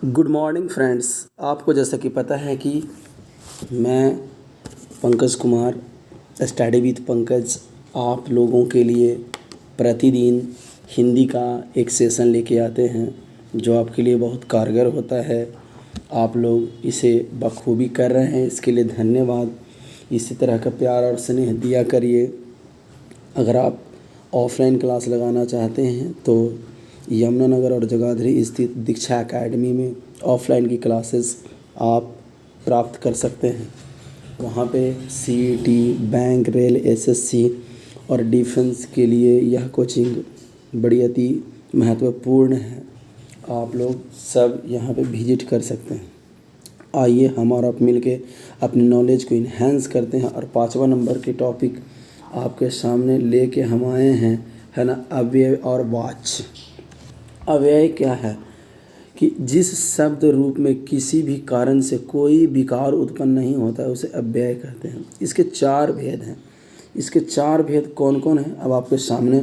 Good morning friends. आपको जैसा कि पता है कि मैं पंकज कुमार स्टडी विद पंकज आप लोगों के लिए प्रतिदिन हिंदी का एक सेशन लेके आते हैं जो आपके लिए बहुत कारगर होता है। आप लोग इसे बखूबी कर रहे हैं, इसके लिए धन्यवाद। इसी तरह का प्यार और स्नेह दिया करिए। अगर आप ऑफलाइन क्लास लगाना चाहते हैं तो यमुनानगर और जगाधरी स्थित दीक्षा एकेडमी में ऑफलाइन की क्लासेस आप प्राप्त कर सकते हैं। वहाँ पे सीईटी, बैंक, रेल, एसएससी और डिफेंस के लिए यह कोचिंग बड़ी अति महत्वपूर्ण है। आप लोग सब यहाँ पे विजिट कर सकते हैं। आइए हम और आप मिलके अपनी नॉलेज को इन्हेंस करते हैं। और 5वां नंबर के टॉपिक आपके सामने लेके हम आए हैं, है ना, अव्यय और वाच्य। अव्यय क्या है कि जिस शब्द रूप में किसी भी कारण से कोई विकार उत्पन्न नहीं होता है उसे अव्यय कहते हैं। इसके 4 भेद हैं। इसके 4 भेद कौन कौन हैं अब आपके सामने।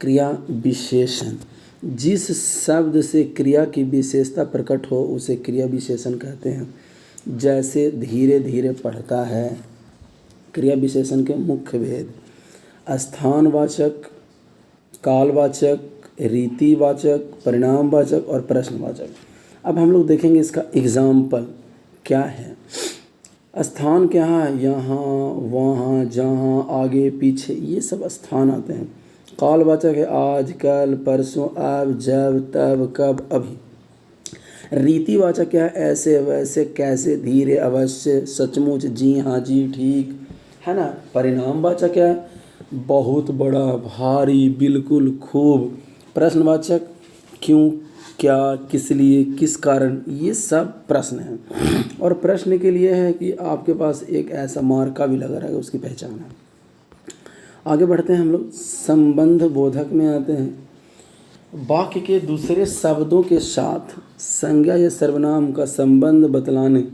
क्रिया विशेषण, जिस शब्द से क्रिया की विशेषता प्रकट हो उसे क्रिया विशेषण कहते हैं। जैसे धीरे धीरे पढ़ता है। क्रिया विशेषण के मुख्य भेद स्थानवाचक, कालवाचक, रीतिवाचक, परिणामवाचक और प्रश्नवाचक। अब हम लोग देखेंगे इसका एग्जाम्पल क्या है। स्थान क्या है, यहाँ, वहाँ, जहाँ, आगे, पीछे, ये सब स्थान आते हैं। कालवाचक है आज, कल, परसों, अब, जब, तब, कब, अभी। रीतिवाचक क्या है, ऐसे, वैसे, कैसे, धीरे, अवश्य, सचमुच, जी हाँ, जी ठीक, है ना। परिणामवाचक क्या है, बहुत बड़ा, भारी, बिल्कुल, खूब। प्रश्नवाचक क्यों, क्या, किस लिए, किस कारण, ये सब प्रश्न हैं। और प्रश्न के लिए है कि आपके पास एक ऐसा मार्का भी लगा रहेगा, उसकी पहचान है। आगे बढ़ते हैं हम लोग संबंध बोधक में आते हैं। वाक्य के दूसरे शब्दों के साथ संज्ञा या सर्वनाम का संबंध बतलाने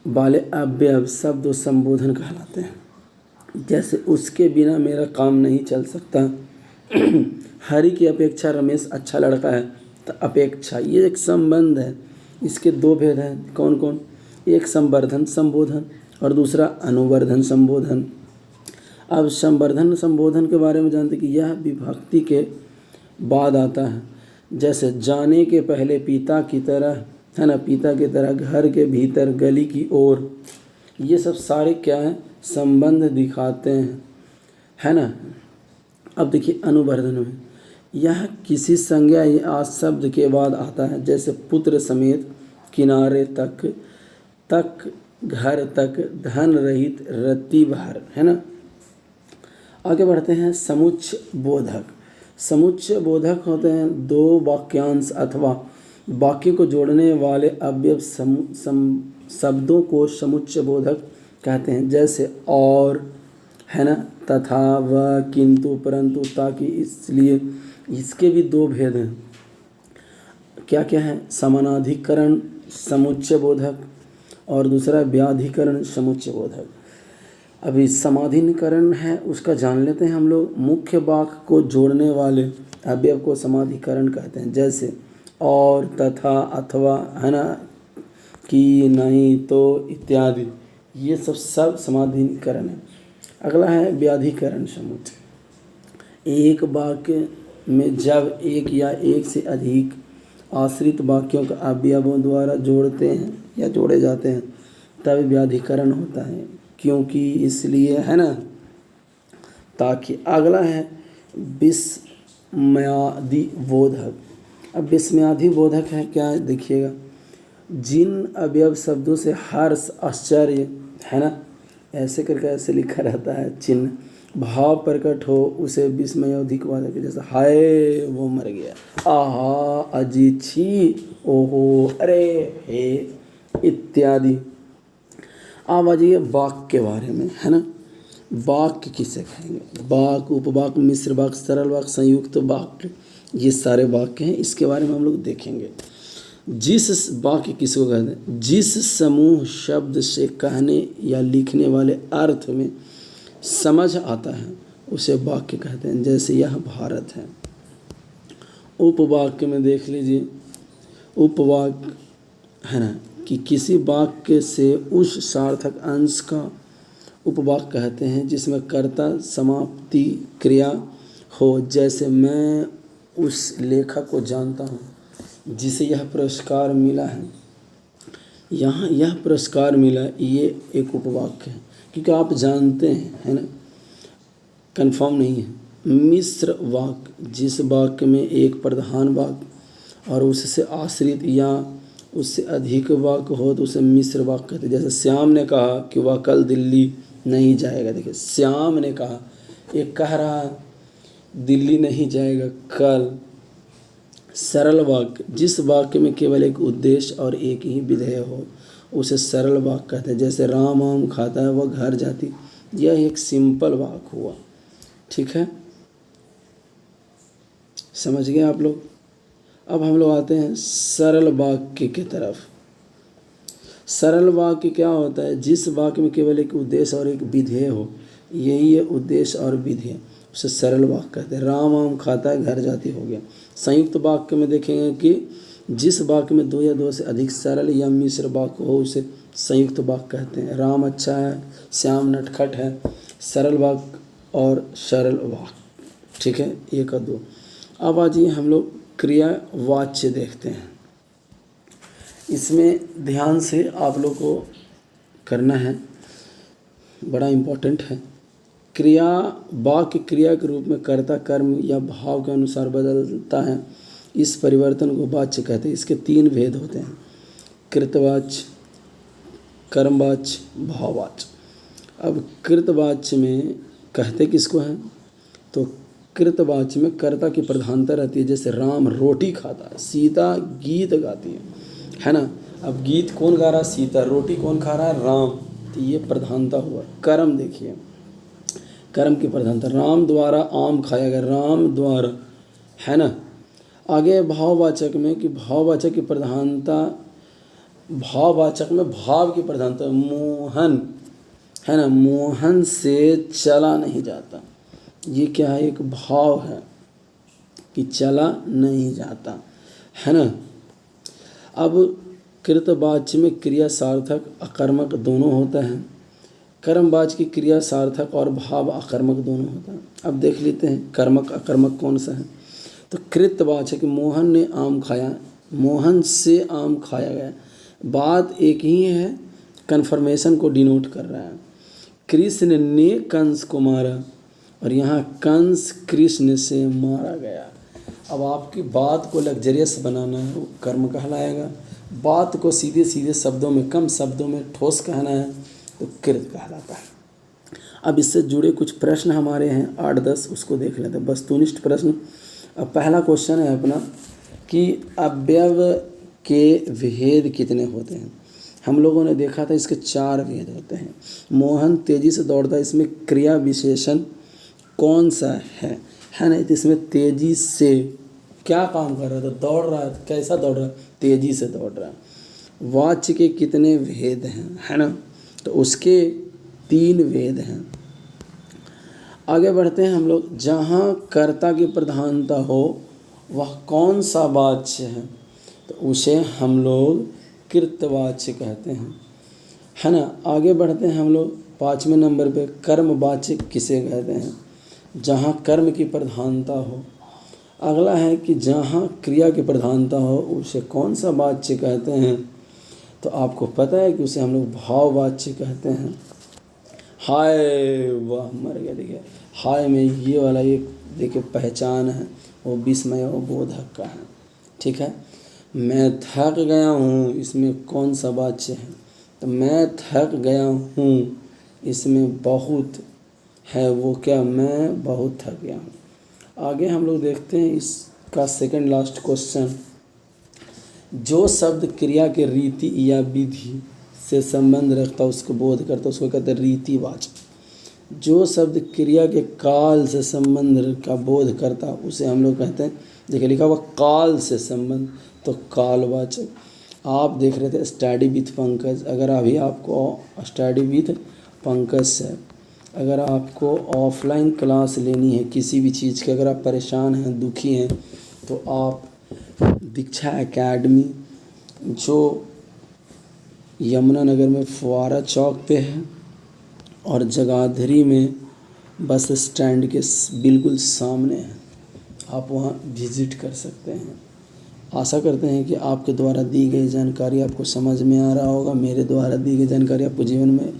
वाले अव्यय शब्द संबोधन कहलाते हैं। जैसे उसके बिना मेरा काम नहीं चल सकता, हरि की अपेक्षा रमेश अच्छा लड़का है। तो अपेक्षा ये एक संबंध है। इसके 2 भेद हैं। कौन कौन, एक संवर्धन संबोधन और दूसरा अनुवर्धन संबोधन। अब संवर्धन संबोधन के बारे में जानते कि यह विभक्ति के बाद आता है। जैसे जाने के पहले पिता की तरह, है ना, पिता की तरह, घर के भीतर, गली की ओर, ये सब सारे क्या हैं, संबंध दिखाते हैं, है ना। अब देखिए अनुवर्धन में यह किसी संज्ञा या शब्द के बाद आता है। जैसे पुत्र समेत, किनारे तक, तक, घर तक, धन रहित, रत्ती भर, है ना। आगे बढ़ते हैं समुच्चय बोधक। समुच्चय बोधक होते हैं 2 वाक्यांश अथवा वाक्य को जोड़ने वाले अव्यय शब्दों को समुच्चय बोधक कहते हैं। जैसे और, है ना, तथा, व, किंतु, परंतु, ताकि, इसलिए। इसके भी 2 भेद हैं। क्या क्या है, समानाधिकरण समुच्चय बोधक और दूसरा व्याधिकरण समुच्चय बोधक। अभी समाधिकरण है उसका जान लेते हैं हम लोग। मुख्य वाक्य को जोड़ने वाले अव्यय को समाधिकरण कहते हैं। जैसे और, तथा, अथवा, है ना, कि, नहीं, तो, इत्यादि, ये सब समाधिकरण है। अगला है व्याधिकरण समुच्चय। एक वाक्य में जब एक या एक से अधिक आश्रित वाक्यों का अवयवों द्वारा जोड़ते हैं या जोड़े जाते हैं तब व्याधिकरण होता है। क्योंकि, इसलिए, है ना, ताकि। अगला है विस्मयादि बोधक। अब विस्मयादि बोधक है क्या, देखिएगा, जिन अवयव शब्दों से हर्ष, आश्चर्य, है ना, ऐसे करके ऐसे लिखा रहता है चिन्ह, भाव प्रकट हो उसे विस्मयाधिक बोधक। जैसे हाय वो मर गया, आहा, अजी, छी, ओहो, अरे, हे, इत्यादि। अब आ जाइए वाक्य के बारे में, है ना। वाक्य किसे कहेंगे, वाक्य, उपवाक्य, मिश्र वाक्य, सरल वाक्य, संयुक्त वाक्य, ये सारे वाक्य हैं। इसके बारे में हम लोग देखेंगे। जिस वाक्य किसको कहते हैं, जिस समूह शब्द से कहने या लिखने वाले अर्थ में समझ आता है उसे वाक्य कहते हैं। जैसे यह भारत है। उपवाक्य में देख लीजिए, उपवाक्य है ना, कि किसी वाक्य से उस सार्थक अंश का उपवाक्य कहते हैं जिसमें कर्ता समाप्ति क्रिया हो। जैसे मैं उस लेखक को जानता हूँ जिसे यह पुरस्कार मिला है। यहाँ यह पुरस्कार मिला, ये एक उपवाक्य है क्योंकि आप जानते हैं, है ना, कंफर्म नहीं है। मिश्र वाक्य, जिस वाक्य में एक प्रधान वाक्य और उससे आश्रित या उससे अधिक वाक्य हो तो उसे मिश्र वाक्य कहते हैं। जैसे श्याम ने कहा कि वह कल दिल्ली नहीं जाएगा। देखिए, श्याम ने कहा, एक कह रहा दिल्ली नहीं जाएगा कल। सरल वाक्य, जिस वाक्य में केवल एक उद्देश्य और एक ही विधेय हो उसे सरल वाक्य कहते हैं। जैसे राम आम खाता है वह घर जाती, यह एक सिंपल वाक्य हुआ। ठीक है, समझ गए आप लोग। अब हम लोग आते हैं सरल वाक्य की तरफ। सरल वाक्य क्या होता है? जिस वाक्य में केवल एक उद्देश्य और एक विधेय हो, यही है उद्देश्य और विधेय, उसे सरल वाक्य कहते हैं। राम आम खाता है घर जाती हो गया। संयुक्त वाक्य में देखेंगे कि जिस वाक्य में दो या दो से अधिक सरल या मिश्र वाक्य हो उसे संयुक्त वाक्य कहते हैं। राम अच्छा है, श्याम नटखट है। सरल वाक्य और सरल वाक्य। ठीक है, एक और दो। अब आ जाइए हम लोग क्रियावाच्य देखते हैं। इसमें ध्यान से आप लोग को करना है, बड़ा इम्पोर्टेंट है। क्रिया वाक्य क्रिया के रूप में कर्ता कर्म या भाव के अनुसार बदलता है। इस परिवर्तन को वाच्य कहते हैं। इसके तीन भेद होते हैं: कृतवाच्य, कर्मवाच्य, भाववाच्य। अब कृतवाच्य में कहते किसको हैं? तो कृतवाच्य में कर्ता की प्रधानता रहती है। जैसे राम रोटी खाता है, सीता गीत गाती है ना। अब गीत कौन गा रहा है? सीता। रोटी कौन खा रहा है? राम। तो ये प्रधानता हुआ। कर्म देखिए, कर्म की प्रधानता, राम द्वारा आम खाया गया, राम द्वारा, है ना। आगे भाववाचक में कि भाववाचक की प्रधानता, भाववाचक में भाव की प्रधानता, मोहन, है ना, मोहन से चला नहीं जाता। ये क्या है? एक भाव है कि चला नहीं जाता, है ना। अब कृतवाच्य में क्रिया सार्थक अकर्मक दोनों होता है। कर्मवाच्य की क्रिया सार्थक और भाव अकर्मक दोनों होता है। अब देख लेते हैं कर्मक अकर्मक कौन सा है। तो कृतवाच्य कि मोहन ने आम खाया, मोहन से आम खाया गया, बात एक ही है, कन्फर्मेशन को डिनोट कर रहा है। कृष्ण ने कंस को मारा और यहाँ कंस कृष्ण से मारा गया। अब आपकी बात को लग्जरियस बनाना है, वो कर्म कहलाएगा। बात को सीधे सीधे शब्दों में, कम शब्दों में ठोस कहना है तो कृत कहलाता है। अब इससे जुड़े कुछ प्रश्न हमारे हैं 8-10, उसको देख लेते हैं। वस्तुनिष्ठ प्रश्न। अब पहला क्वेश्चन है अपना कि अवयव के भेद कितने होते हैं। हम लोगों ने देखा था इसके 4 भेद होते हैं। मोहन तेज़ी से दौड़ता है, इसमें क्रिया विशेषण कौन सा है ना। तो इसमें तेज़ी से क्या काम कर रहा था? दौड़ रहा है। कैसा दौड़ रहा है? तेज़ी से दौड़ रहा है। वाच्य के कितने भेद हैं, है ना। तो उसके 3 भेद हैं। आगे बढ़ते हैं हम लोग। जहाँ कर्ता की प्रधानता हो वह कौन सा वाच्य है? तो उसे हम लोग कृतवाच्य कहते हैं, है ना। आगे बढ़ते हैं हम लोग 5वें नंबर पे, कर्मवाच्य किसे कहते हैं? जहाँ कर्म की प्रधानता हो। अगला है कि जहाँ क्रिया की प्रधानता हो उसे कौन सा वाच्य कहते हैं? तो आपको पता है कि उसे हम लोग भाववाच्य कहते हैं। हाय, वाह, मर गया। देखिए हाय में ये वाला एक देखिए पहचान है, वो विस्मय और बोधक का है। ठीक है। मैं थक गया हूँ, इसमें कौन सा वाच्य है? तो मैं थक गया हूँ, इसमें बहुत है, वो क्या? मैं बहुत थक गया हूँ। आगे हम लोग देखते हैं इसका सेकंड लास्ट क्वेश्चन। जो शब्द क्रिया के रीति या विधि से संबंध रखता उसको बोध करता उसको कहते हैं रीतिवाचक। जो शब्द क्रिया के काल से संबंध का बोध करता उसे हम लोग कहते हैं, देखिए लिखा हुआ काल से संबंध, तो कालवाचक। आप देख रहे थे स्टडी विथ पंकज। अगर अभी आपको स्टडी विथ पंकज से अगर आपको ऑफलाइन क्लास लेनी है किसी भी चीज़ की, अगर आप परेशान हैं, दुखी हैं, तो आप दीक्षा एकेडमी जो यमुनानगर में फुआरा चौक पे है और जगाधरी में बस स्टैंड के बिल्कुल सामने है। आप वहाँ विज़िट कर सकते हैं। आशा करते हैं कि आपके द्वारा दी गई जानकारी आपको समझ में आ रहा होगा। मेरे द्वारा दी गई जानकारी आपको जीवन में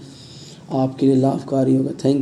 आपके लिए लाभकारी होगा। थैंक